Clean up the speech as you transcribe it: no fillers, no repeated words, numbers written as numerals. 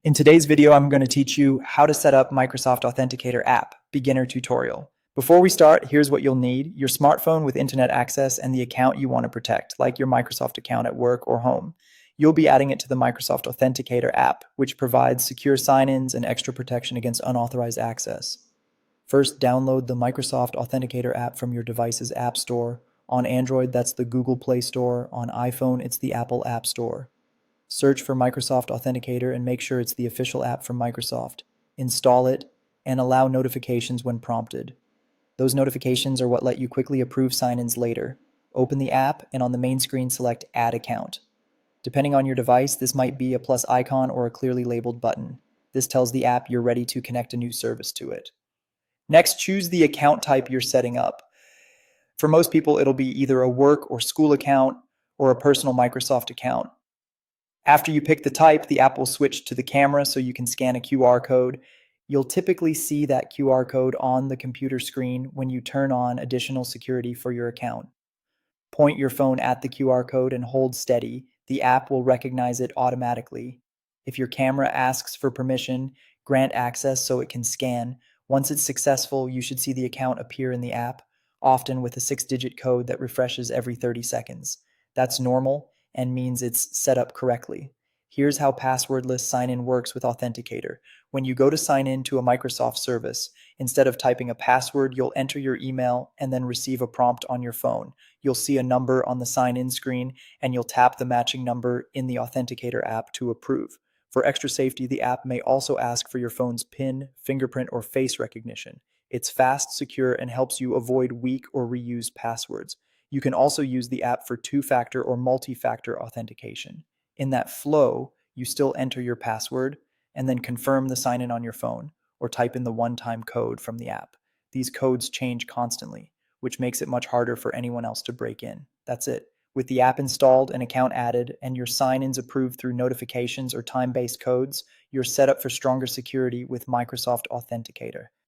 In today's video, I'm going to teach you how to set up Microsoft Authenticator app, beginner tutorial. Before we start, here's what you'll need: your smartphone with internet access and the account you want to protect, like your Microsoft account at work or home. You'll be adding it to the Microsoft Authenticator app, which provides secure sign-ins and extra protection against unauthorized access. First, download the Microsoft Authenticator app from your device's app store. On Android, that's the Google Play Store. On iPhone, it's the Apple App Store. Search for Microsoft Authenticator and make sure it's the official app from Microsoft. Install it and allow notifications when prompted. Those notifications are what let you quickly approve sign-ins later. Open the app and on the main screen select Add Account. Depending on your device, this might be a plus icon or a clearly labeled button. This tells the app you're ready to connect a new service to it. Next, choose the account type you're setting up. For most people, it'll be either a work or school account or a personal Microsoft account. After you pick the type, the app will switch to the camera so you can scan a QR code. You'll typically see that QR code on the computer screen when you turn on additional security for your account. Point your phone at the QR code and hold steady. The app will recognize it automatically. If your camera asks for permission, grant access so it can scan. Once it's successful, you should see the account appear in the app, often with a 6-digit code that refreshes every 30 seconds. That's normal and means it's set up correctly. Here's how passwordless sign-in works with Authenticator. When you go to sign in to a Microsoft service, instead of typing a password, you'll enter your email and then receive a prompt on your phone. You'll see a number on the sign-in screen, and you'll tap the matching number in the Authenticator app to approve. For extra safety, the app may also ask for your phone's PIN, fingerprint, or face recognition. It's fast, secure, and helps you avoid weak or reused passwords. You can also use the app for two-factor or multi-factor authentication. In that flow, you still enter your password and then confirm the sign-in on your phone or type in the one-time code from the app. These codes change constantly, which makes it much harder for anyone else to break in. That's it. With the app installed, an account added, and your sign-ins approved through notifications or time-based codes, you're set up for stronger security with Microsoft Authenticator.